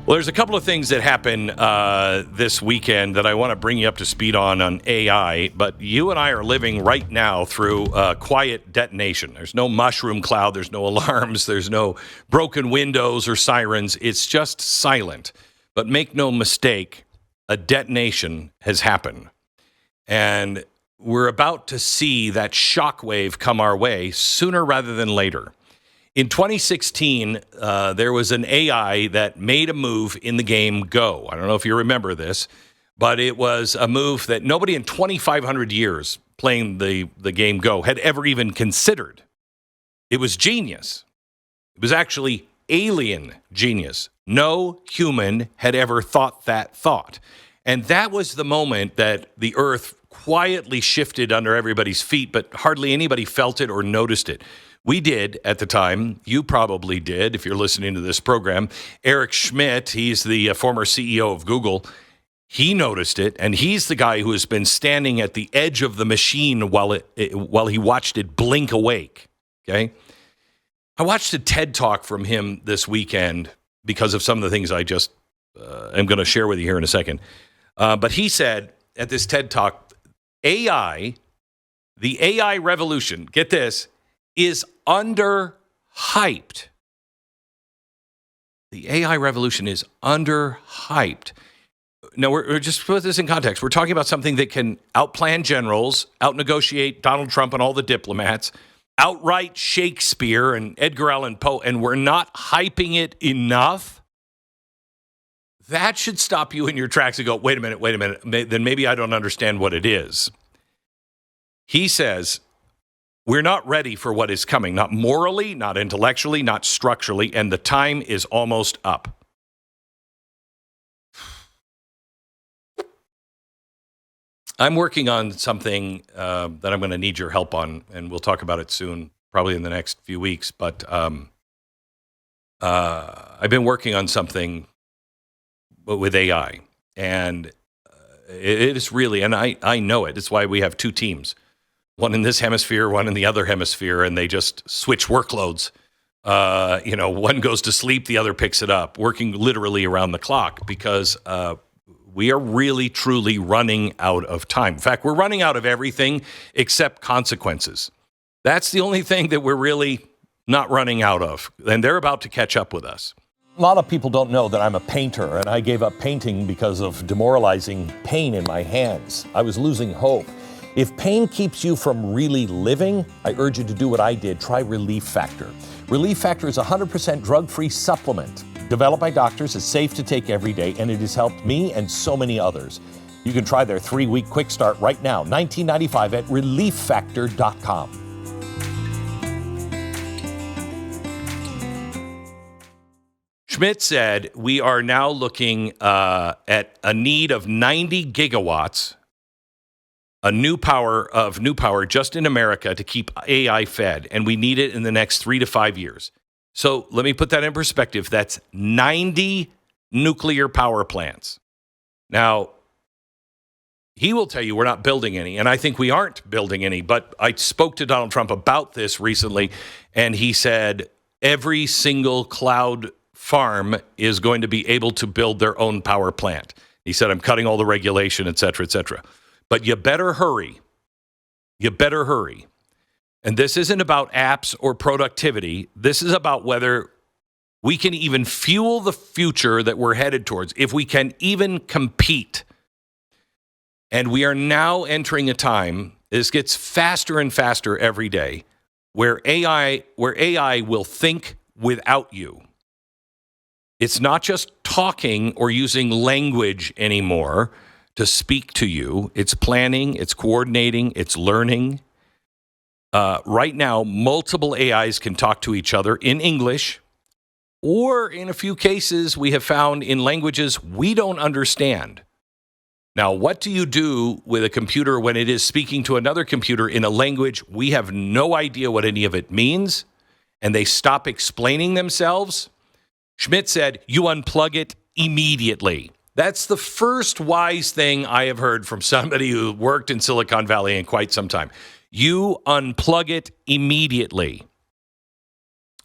Well, there's a couple of things that happen this weekend that I want to bring you up to speed on AI, but you and I are living right now through quiet detonation. There's no mushroom cloud, there's no alarms, there's no broken windows or sirens. It's just silent. But make no mistake, a detonation has happened. And we're about to see that shockwave come our way sooner rather than later. In 2016, there was an AI that made a move in the game Go. I don't know if you remember this, but it was a move that nobody in 2,500 years playing the game Go had ever even considered. It was genius. It was actually alien genius. No human had ever thought that thought. And that was the moment that the earth quietly shifted under everybody's feet, but hardly anybody felt it or noticed it. We did at the time. You probably did if you're listening to this program. Eric Schmidt, he's the former CEO of Google. He noticed it, and he's the guy who has been standing at the edge of the machine while he watched it blink awake. Okay, I watched a TED Talk from him this weekend because of some of the things I just am going to share with you here in a second. But he said at this TED Talk, the AI revolution, get this, is underhyped. The AI revolution is underhyped. Now, we're just put this in context. We're talking about something that can outplan generals, outnegotiate Donald Trump and all the diplomats, outright Shakespeare and Edgar Allan Poe, and we're not hyping it enough. That should stop you in your tracks and go, wait a minute, then maybe I don't understand what it is. He says, we're not ready for what is coming, not morally, not intellectually, not structurally, and the time is almost up. I'm working on something that I'm going to need your help on, and we'll talk about it soon, probably in the next few weeks, but I've been working on something with AI, and it is really, and I know it. It's why we have two teams. One in this hemisphere, one in the other hemisphere, and they just switch workloads. One goes to sleep, the other picks it up, working literally around the clock because we are really, truly running out of time. In fact, we're running out of everything except consequences. That's the only thing that we're really not running out of, and they're about to catch up with us. A lot of people don't know that I'm a painter, and I gave up painting because of demoralizing pain in my hands. I was losing hope. If pain keeps you from really living, I urge you to do what I did. Try Relief Factor. Relief Factor is a 100% drug-free supplement developed by doctors. It's safe to take every day, and it has helped me and so many others. You can try their 3-week quick start right now, $19.95 at relieffactor.com. Schmidt said we are now looking at a need of 90 gigawatts new power just in America to keep AI fed, and we need it in the next 3 to 5 years. So let me put that in perspective. That's 90 nuclear power plants. Now, he will tell you we're not building any, and I think we aren't building any, but I spoke to Donald Trump about this recently, and he said every single cloud farm is going to be able to build their own power plant. He said, I'm cutting all the regulation, et cetera, et cetera. But you better hurry. You better hurry. And this isn't about apps or productivity. This is about whether we can even fuel the future that we're headed towards, if we can even compete. And we are now entering a time, this gets faster and faster every day, where AI will think without you. It's not just talking or using language anymore to speak to you. It's planning, it's coordinating, it's learning. Right now, multiple AIs can talk to each other in English, or in a few cases, we have found in languages we don't understand. Now, what do you do with a computer when it is speaking to another computer in a language we have no idea what any of it means, and they stop explaining themselves? Schmidt said, you unplug it immediately. That's the first wise thing I have heard from somebody who worked in Silicon Valley in quite some time. You unplug it immediately.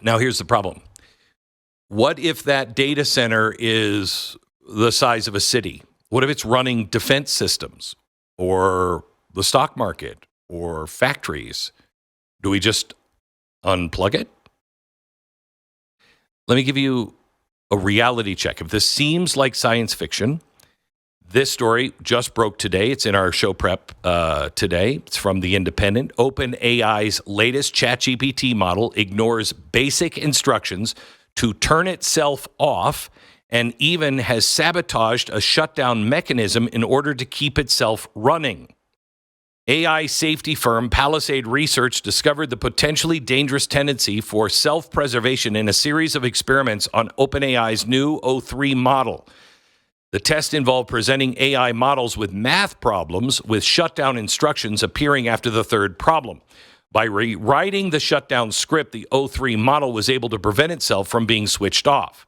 Now, here's the problem. What if that data center is the size of a city? What if it's running defense systems or the stock market or factories? Do we just unplug it? Let me give you a reality check. If this seems like science fiction, this story just broke today. It's in our show prep today. It's from The Independent. OpenAI's latest ChatGPT model ignores basic instructions to turn itself off and even has sabotaged a shutdown mechanism in order to keep itself running. AI safety firm Palisade Research discovered the potentially dangerous tendency for self-preservation in a series of experiments on OpenAI's new O3 model. The test involved presenting AI models with math problems with shutdown instructions appearing after the third problem. By rewriting the shutdown script, the O3 model was able to prevent itself from being switched off.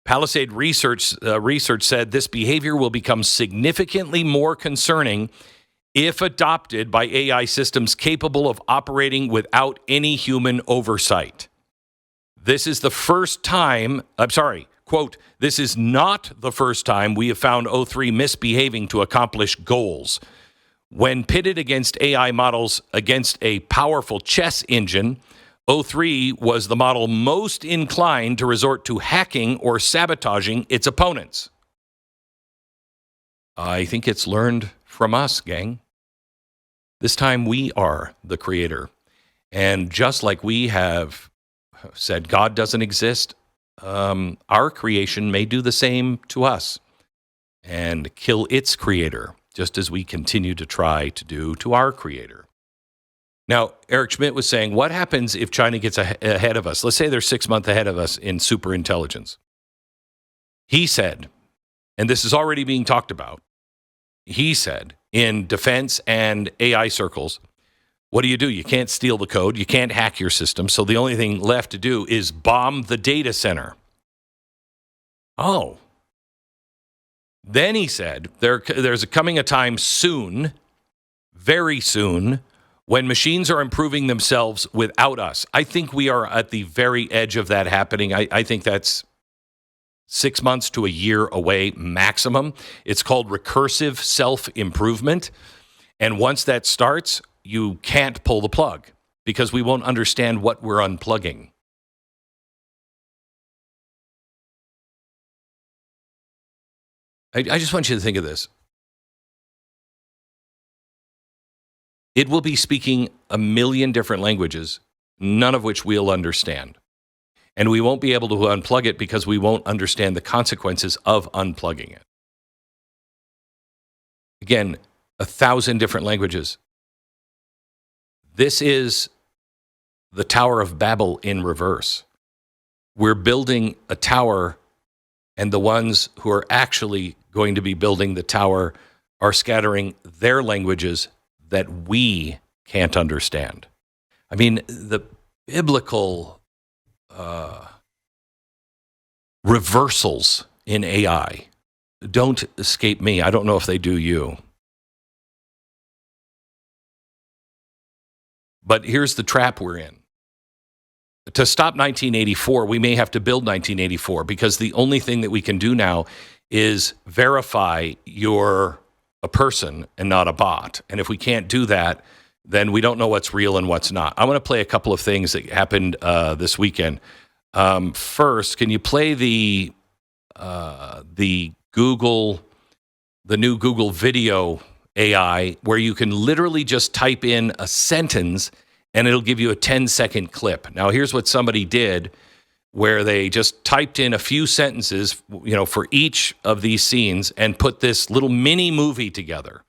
Palisade Research said this behavior will become significantly more concerning if adopted by AI systems capable of operating without any human oversight. This is the first time, quote, this is not the first time we have found O3 misbehaving to accomplish goals. When pitted against AI models against a powerful chess engine, O3 was the model most inclined to resort to hacking or sabotaging its opponents. I think it's learned from us, gang. This time we are the creator. And just like we have said God doesn't exist, our creation may do the same to us and kill its creator, just as we continue to try to do to our creator. Now, Eric Schmidt was saying, what happens if China gets ahead of us? Let's say they're 6 months ahead of us in super intelligence. He said, and this is already being talked about, he said, in defense and AI circles, what do? You can't steal the code. You can't hack your system. So the only thing left to do is bomb the data center. Oh. Then he said, there's coming a time soon, very soon, when machines are improving themselves without us. I think we are at the very edge of that happening. I think that's 6 months to a year away maximum. It's called recursive self-improvement. And once that starts, you can't pull the plug because we won't understand what we're unplugging. I just want you to think of this. It will be speaking a million different languages, none of which we'll understand. And we won't be able to unplug it because we won't understand the consequences of unplugging it. Again, 1,000 different languages. This is the Tower of Babel in reverse. We're building a tower, and the ones who are actually going to be building the tower are scattering their languages that we can't understand. I mean, the biblical reversals in AI don't escape me. I don't know if they do you. But here's the trap we're in. To stop 1984, we may have to build 1984 because the only thing that we can do now is verify you're a person and not a bot. And if we can't do that, then we don't know what's real and what's not. I want to play a couple of things that happened this weekend. First, can you play the new Google video AI where you can literally just type in a sentence and it'll give you a 10-second clip. Now, here's what somebody did where they just typed in a few sentences, for each of these scenes and put this little mini movie together.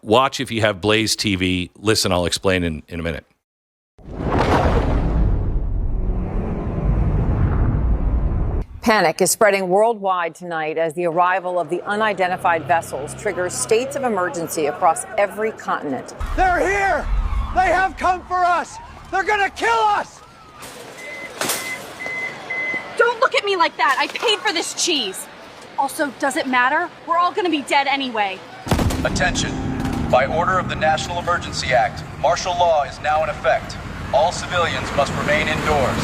Watch if you have Blaze TV. Listen, I'll explain in a minute. Panic is spreading worldwide tonight as the arrival of the unidentified vessels triggers states of emergency across every continent. They're here! They have come for us! They're gonna kill us! Don't look at me like that! I paid for this cheese! Also, does it matter? We're all gonna be dead anyway. Attention. By order of the National Emergency Act, martial law is now in effect. All civilians must remain indoors.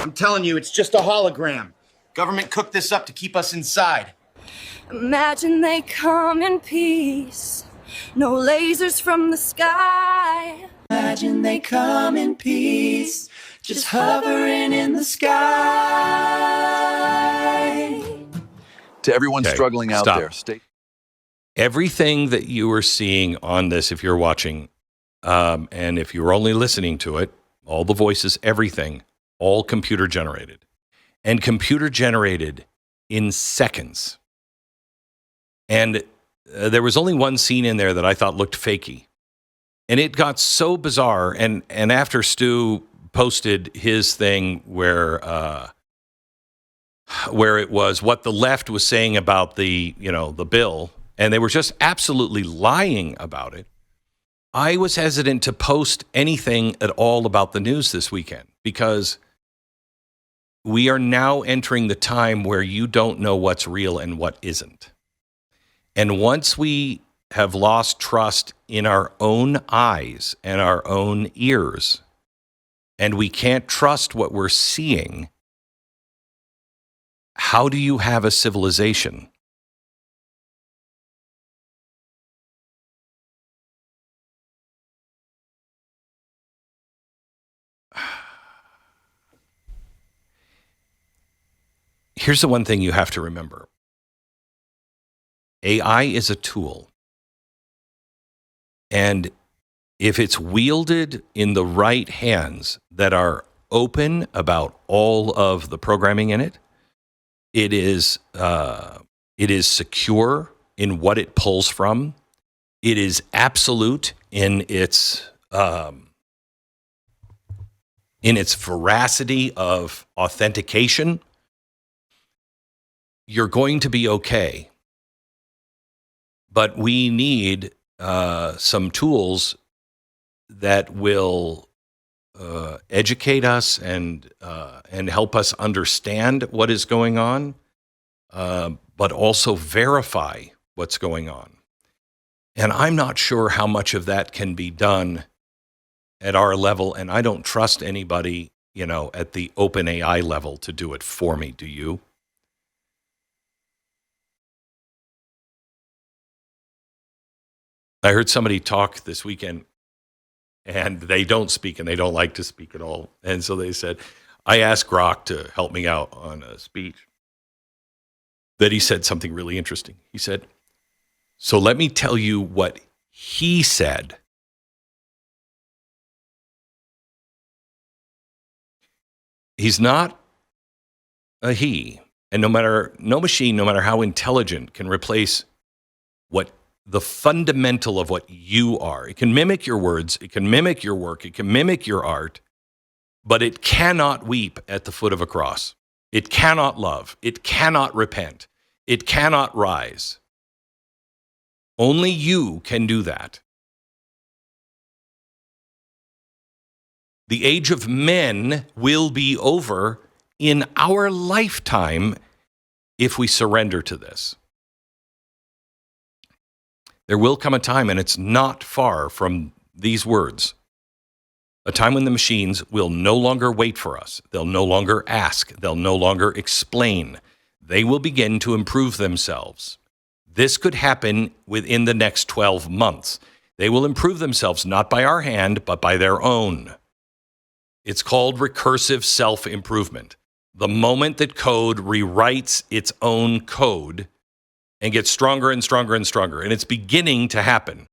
I'm telling you, it's just a hologram. Government cooked this up to keep us inside. Imagine they come in peace, no lasers from the sky. Imagine they come in peace, just hovering in the sky. To everyone Okay, struggling out stop. there, stay. Everything that you are seeing on this, if you're watching, and if you're only listening to it, all the voices, everything, all computer generated. And computer generated in seconds. And there was only one scene in there that I thought looked fakey. And it got so bizarre. And after Stu posted his thing where it was what the left was saying about the bill, and they were just absolutely lying about it, I was hesitant to post anything at all about the news this weekend because we are now entering the time where you don't know what's real and what isn't. And once we have lost trust in our own eyes and our own ears, and we can't trust what we're seeing, how do you have a civilization? Here's the one thing you have to remember. AI is a tool. And if it's wielded in the right hands that are open about all of the programming in it, it is secure in what it pulls from. It is absolute in its veracity of authentication. You're going to be okay. But we need some tools that will educate us and help us understand what is going on, but also verify what's going on. And I'm not sure how much of that can be done at our level, and I don't trust anybody, at the OpenAI level to do it for me. Do you? I heard somebody talk this weekend, and they don't speak, and they don't like to speak at all. And so they said, I asked Grok to help me out on a speech. That he said something really interesting. He said, so let me tell you what he said. He's not a he. And no machine, no matter how intelligent, can replace what the fundamental of what you are. It can mimic your words, it can mimic your work, it can mimic your art, but it cannot weep at the foot of a cross. It cannot love. It cannot repent. It cannot rise. Only you can do that. The age of men will be over in our lifetime if we surrender to this. There will come a time, and it's not far from these words, a time when the machines will no longer wait for us. They'll no longer ask. They'll no longer explain. They will begin to improve themselves. This could happen within the next 12 months. They will improve themselves not by our hand, but by their own. It's called recursive self-improvement. The moment that code rewrites its own code and gets stronger and stronger and stronger, and it's beginning to happen.